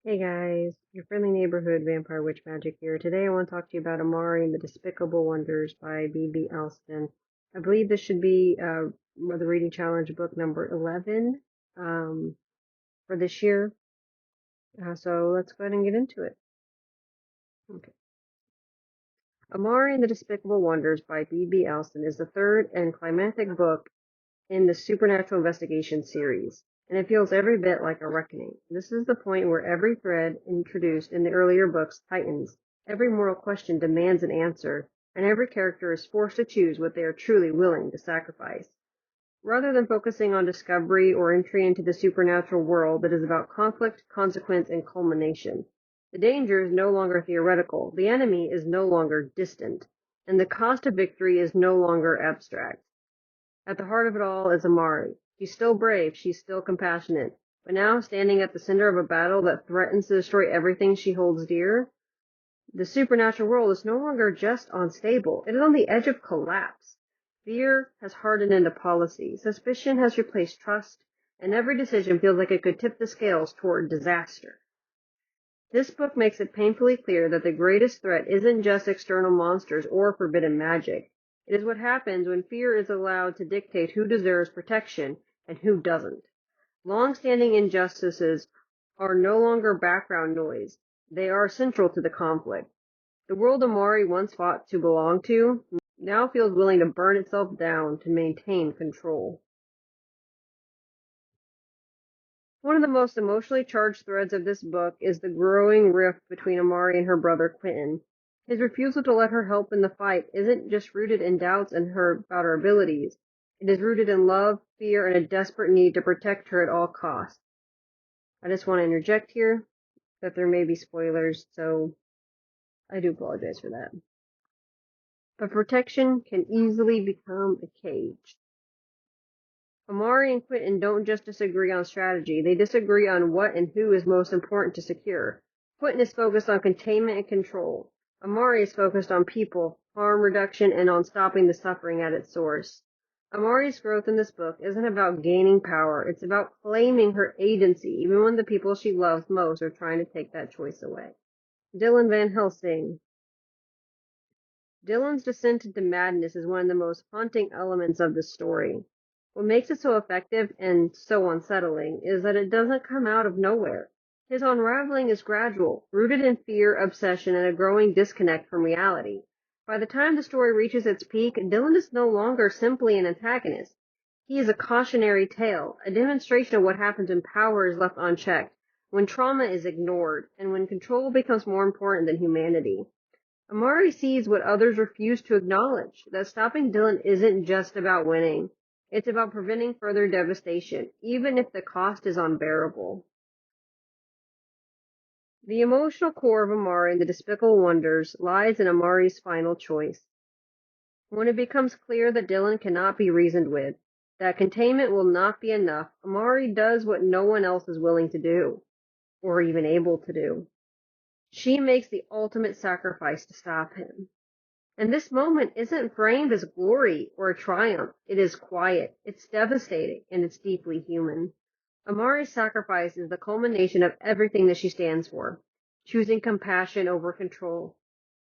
Hey guys, your friendly neighborhood vampire witch magic here. Today I want to talk to you about Amari and the Despicable Wonders by B.B. Alston. I believe this should be the reading challenge book number 11 for this year. So let's go ahead and get into it. Okay. Amari and the Despicable Wonders by B.B. Alston is the third and climactic book in the supernatural investigation series, and it feels every bit like a reckoning. This is the point where every thread introduced in the earlier books tightens, every moral question demands an answer, and every character is forced to choose what they are truly willing to sacrifice. Rather than focusing on discovery or entry into the supernatural world that is about conflict, consequence, and culmination, the danger is no longer theoretical, the enemy is no longer distant, and the cost of victory is no longer abstract. At the heart of it all is Amari. She's still brave, she's still compassionate, but now standing at the center of a battle that threatens to destroy everything she holds dear, the supernatural world is no longer just unstable, it is on the edge of collapse. Fear has hardened into policy, suspicion has replaced trust, and every decision feels like it could tip the scales toward disaster. This book makes it painfully clear that the greatest threat isn't just external monsters or forbidden magic. It is what happens when fear is allowed to dictate who deserves protection and who doesn't. Long-standing injustices are no longer background noise. They are central to the conflict. The world Amari once fought to belong to now feels willing to burn itself down to maintain control. One of the most emotionally charged threads of this book is the growing rift between Amari and her brother Quinton. His refusal to let her help in the fight isn't just rooted in doubts about her abilities. It is rooted in love, fear, and a desperate need to protect her at all costs. I just want to interject here that there may be spoilers, so I do apologize for that. But protection can easily become a cage. Amari and Quinton don't just disagree on strategy, they disagree on what and who is most important to secure. Quinton is focused on containment and control. Amari is focused on people, harm reduction, and on stopping the suffering at its source. Amari's growth in this book isn't about gaining power, it's about claiming her agency, even when the people she loves most are trying to take that choice away. Dylan Van Helsing. Dylan's descent into madness is one of the most haunting elements of the story. What makes it so effective and so unsettling is that it doesn't come out of nowhere. His unraveling is gradual, rooted in fear, obsession, and a growing disconnect from reality. By the time the story reaches its peak, Dylan is no longer simply an antagonist. He is a cautionary tale, a demonstration of what happens when power is left unchecked, when trauma is ignored, and when control becomes more important than humanity. Amari sees what others refuse to acknowledge, that stopping Dylan isn't just about winning. It's about preventing further devastation, even if the cost is unbearable. The emotional core of Amari and the Despicable Wonders lies in Amari's final choice. When it becomes clear that Dylan cannot be reasoned with, that containment will not be enough, Amari does what no one else is willing to do, or even able to do. She makes the ultimate sacrifice to stop him. And this moment isn't framed as glory or a triumph. It is quiet, it's devastating, and it's deeply human. Amari's sacrifice is the culmination of everything that she stands for. Choosing compassion over control.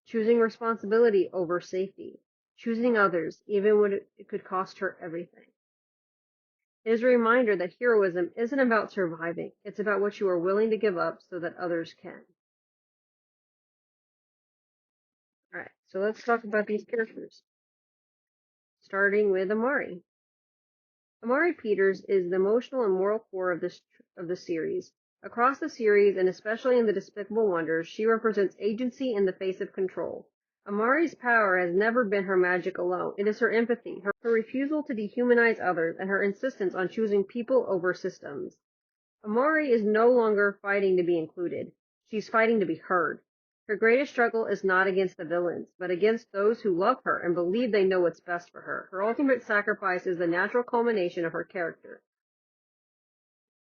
Choosing responsibility over safety. Choosing others, even when it could cost her everything. It is a reminder that heroism isn't about surviving. It's about what you are willing to give up so that others can. Alright, so let's talk about these characters. Starting with Amari. Amari Peters is the emotional and moral core of the series. Across the series, and especially in the Despicable Wonders, she represents agency in the face of control. Amari's power has never been her magic alone. It is her empathy, her refusal to dehumanize others, and her insistence on choosing people over systems. Amari is no longer fighting to be included. She's fighting to be heard. Her greatest struggle is not against the villains, but against those who love her and believe they know what's best for her. Her ultimate sacrifice is the natural culmination of her character.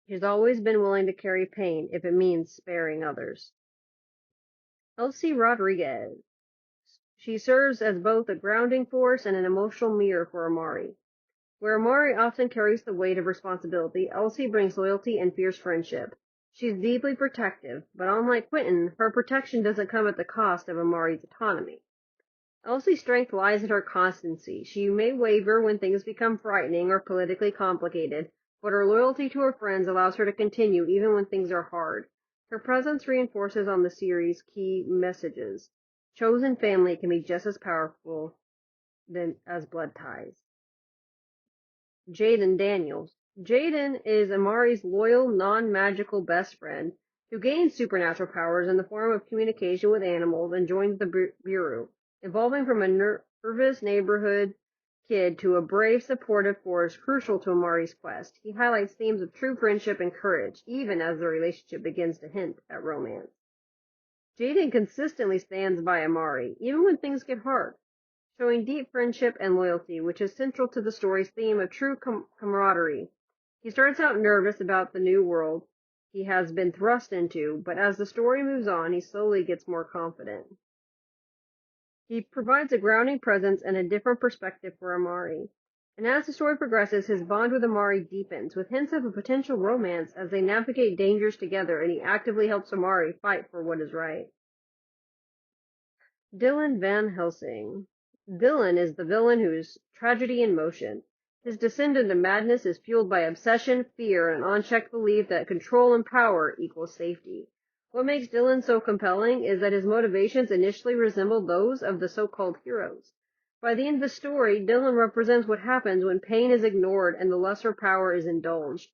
She's always been willing to carry pain if it means sparing others. Elsie Rodriguez. She serves as both a grounding force and an emotional mirror for Amari. Where Amari often carries the weight of responsibility, Elsie brings loyalty and fierce friendship. She's deeply protective, but unlike Quinton, her protection doesn't come at the cost of Amari's autonomy. Elsie's strength lies in her constancy. She may waver when things become frightening or politically complicated, but her loyalty to her friends allows her to continue even when things are hard. Her presence reinforces on the series' key messages. Chosen family can be just as powerful as blood ties. Jaden Daniels. Jaden is Amari's loyal, non-magical best friend who gains supernatural powers in the form of communication with animals and joins the Bureau, evolving from a nervous neighborhood kid to a brave, supportive force crucial to Amari's quest. He highlights themes of true friendship and courage, even as the relationship begins to hint at romance. Jaden consistently stands by Amari, even when things get hard, showing deep friendship and loyalty, which is central to the story's theme of true camaraderie. He starts out nervous about the new world he has been thrust into, but as the story moves on, he slowly gets more confident. He provides a grounding presence and a different perspective for Amari. And as the story progresses, his bond with Amari deepens, with hints of a potential romance as they navigate dangers together, and he actively helps Amari fight for what is right. Dylan Van Helsing. Dylan is the villain who's tragedy in motion. His descent into madness is fueled by obsession, fear, and unchecked belief that control and power equals safety. What makes Dylan so compelling is that his motivations initially resemble those of the so-called heroes. By the end of the story, Dylan represents what happens when pain is ignored and the lesser power is indulged.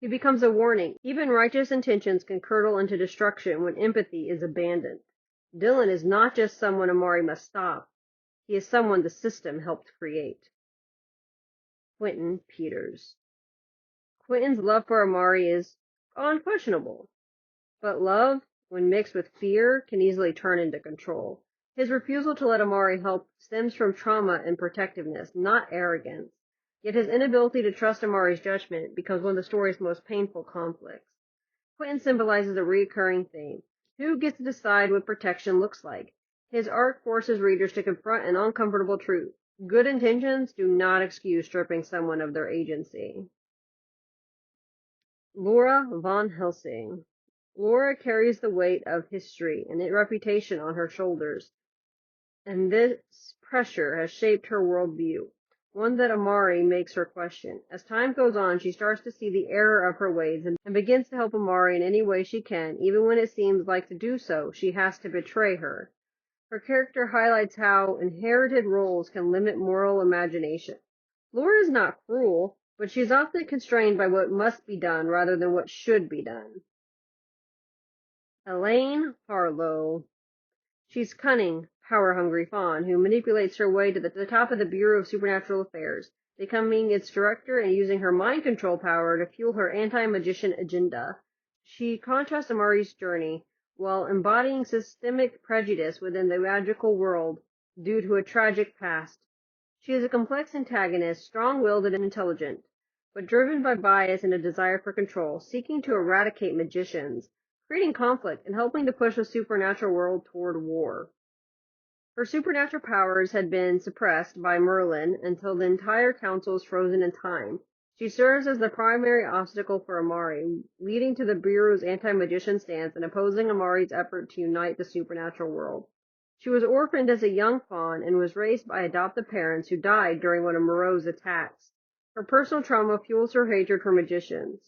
He becomes a warning. Even righteous intentions can curdle into destruction when empathy is abandoned. Dylan is not just someone Amari must stop. He is someone the system helped create. Quinton Peters. Quinton's love for Amari is unquestionable, but love, when mixed with fear, can easily turn into control. His refusal to let Amari help stems from trauma and protectiveness, not arrogance. Yet his inability to trust Amari's judgment becomes one of the story's most painful conflicts. Quinton symbolizes a recurring theme. Who gets to decide what protection looks like? His arc forces readers to confront an uncomfortable truth. Good intentions do not excuse stripping someone of their agency. Laura von Helsing. Laura carries the weight of history and its reputation on her shoulders, and this pressure has shaped her worldview, one that Amari makes her question. As time goes on, she starts to see the error of her ways and begins to help Amari in any way she can, even when it seems like to do so, she has to betray her. Her character highlights how inherited roles can limit moral imagination. Laura is not cruel, but she is often constrained by what must be done rather than what should be done. Elaine Harlow. She's cunning, power-hungry fawn who manipulates her way to the top of the Bureau of Supernatural Affairs, becoming its director and using her mind control power to fuel her anti-magician agenda. She contrasts Amari's journey while embodying systemic prejudice within the magical world due to a tragic past. She is a complex antagonist, strong-willed and intelligent, but driven by bias and a desire for control, seeking to eradicate magicians, creating conflict and helping to push the supernatural world toward war. Her supernatural powers had been suppressed by Merlin until the entire council is frozen in time. She serves as the primary obstacle for Amari, leading to the Bureau's anti-magician stance and opposing Amari's effort to unite the supernatural world. She was orphaned as a young fawn and was raised by adoptive parents who died during one of Moreau's attacks. Her personal trauma fuels her hatred for magicians.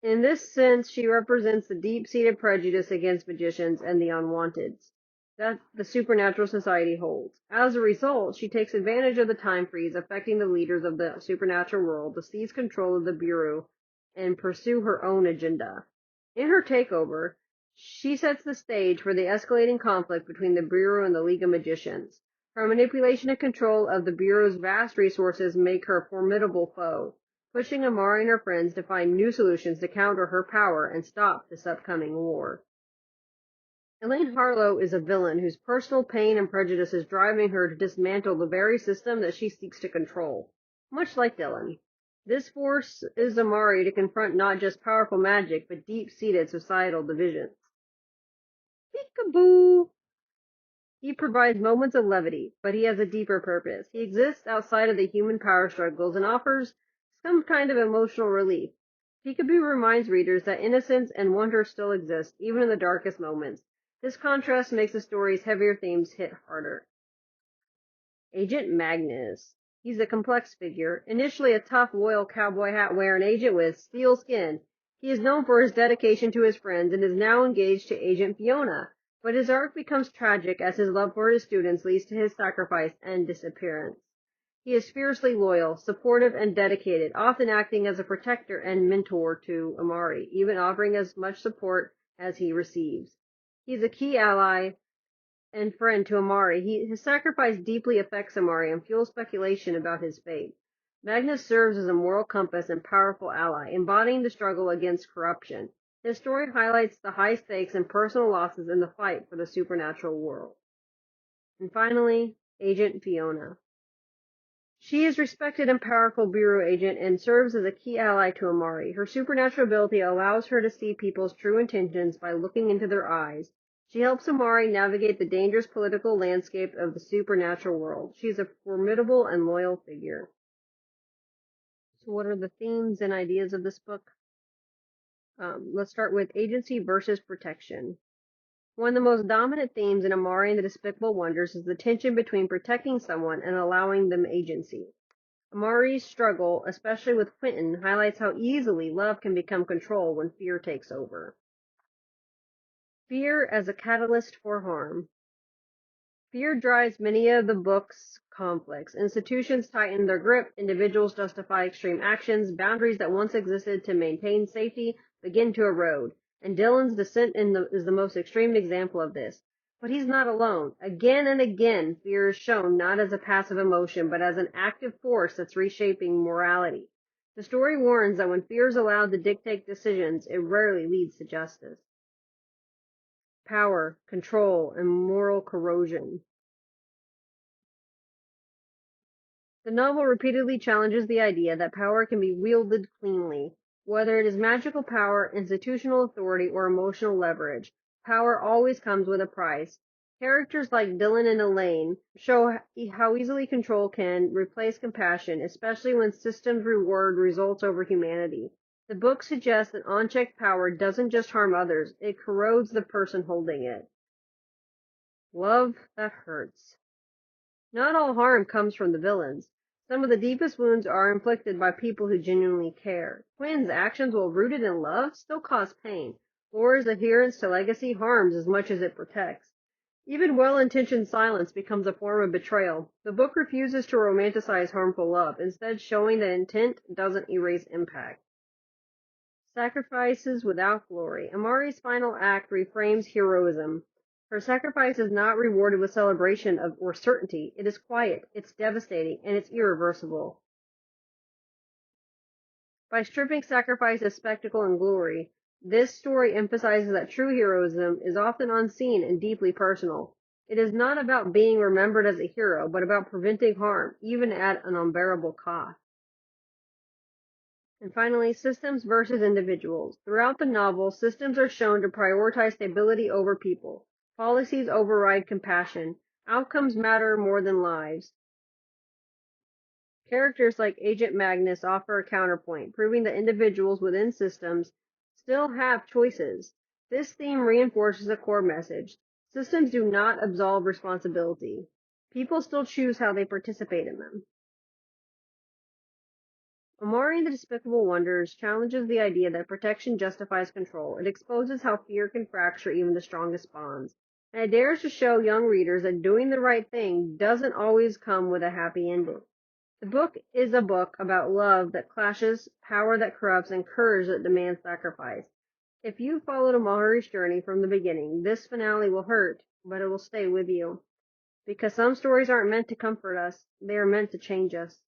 In this sense, she represents the deep-seated prejudice against magicians and the unwanteds that the supernatural society holds. As a result, she takes advantage of the time freeze affecting the leaders of the supernatural world to seize control of the Bureau and pursue her own agenda. In her takeover, she sets the stage for the escalating conflict between the Bureau and the League of Magicians. Her manipulation and control of the Bureau's vast resources make her a formidable foe, pushing Amari and her friends to find new solutions to counter her power and stop this upcoming war. Elaine Harlow is a villain whose personal pain and prejudice is driving her to dismantle the very system that she seeks to control. Much like Dylan, this forces Amari to confront not just powerful magic, but deep-seated societal divisions. Peekaboo! He provides moments of levity, but he has a deeper purpose. He exists outside of the human power struggles and offers some kind of emotional relief. Peekaboo reminds readers that innocence and wonder still exist, even in the darkest moments. This contrast makes the story's heavier themes hit harder. Agent Magnus. He's a complex figure. Initially a tough, loyal cowboy hat-wearing agent with steel skin, he is known for his dedication to his friends and is now engaged to Agent Fiona. But his arc becomes tragic as his love for his students leads to his sacrifice and disappearance. He is fiercely loyal, supportive, and dedicated, often acting as a protector and mentor to Amari, even offering as much support as he receives. He is a key ally and friend to Amari. His sacrifice deeply affects Amari and fuels speculation about his fate. Magnus serves as a moral compass and powerful ally, embodying the struggle against corruption. His story highlights the high stakes and personal losses in the fight for the supernatural world. And finally, Agent Fiona. She is a respected and powerful bureau agent and serves as a key ally to Amari. Her supernatural ability allows her to see people's true intentions by looking into their eyes. She helps Amari navigate the dangerous political landscape of the supernatural world. She is a formidable and loyal figure. So what are the themes and ideas of this book? Let's start with agency versus protection. One of the most dominant themes in Amari and the Despicable Wonders is the tension between protecting someone and allowing them agency. Amari's struggle, especially with Quinton, highlights how easily love can become control when fear takes over. Fear as a catalyst for harm. Fear drives many of the book's conflicts. Institutions tighten their grip, individuals justify extreme actions, boundaries that once existed to maintain safety begin to erode, and Dylan's descent is the most extreme example of this. But he's not alone. Again and again, fear is shown not as a passive emotion, but as an active force that's reshaping morality. The story warns that when fear is allowed to dictate decisions, it rarely leads to justice. Power, control, and moral corrosion. The novel repeatedly challenges the idea that power can be wielded cleanly. Whether it is magical power, institutional authority, or emotional leverage, power always comes with a price. Characters like Dylan and Elaine show how easily control can replace compassion, especially when systems reward results over humanity. The book suggests that unchecked power doesn't just harm others, it corrodes the person holding it. Love that hurts. Not all harm comes from the villains. Some of the deepest wounds are inflicted by people who genuinely care. Quinn's actions, while rooted in love, still cause pain. Laura's adherence to legacy harms as much as it protects. Even well-intentioned silence becomes a form of betrayal. The book refuses to romanticize harmful love, instead showing that intent doesn't erase impact. Sacrifices without glory. Amari's final act reframes heroism. Her sacrifice is not rewarded with celebration or certainty. It is quiet, it's devastating, and it's irreversible. By stripping sacrifice of spectacle and glory, this story emphasizes that true heroism is often unseen and deeply personal. It is not about being remembered as a hero, but about preventing harm, even at an unbearable cost. And finally, systems versus individuals. Throughout the novel, systems are shown to prioritize stability over people. Policies override compassion. Outcomes matter more than lives. Characters like Agent Magnus offer a counterpoint, proving that individuals within systems still have choices. This theme reinforces a core message. Systems do not absolve responsibility. People still choose how they participate in them. Amari and the Despicable Wonders challenges the idea that protection justifies control. It exposes how fear can fracture even the strongest bonds. And it dares to show young readers that doing the right thing doesn't always come with a happy ending. The book is a book about love that clashes, power that corrupts, and courage that demands sacrifice. If you followed Amari's journey from the beginning, this finale will hurt, but it will stay with you. Because some stories aren't meant to comfort us, they are meant to change us.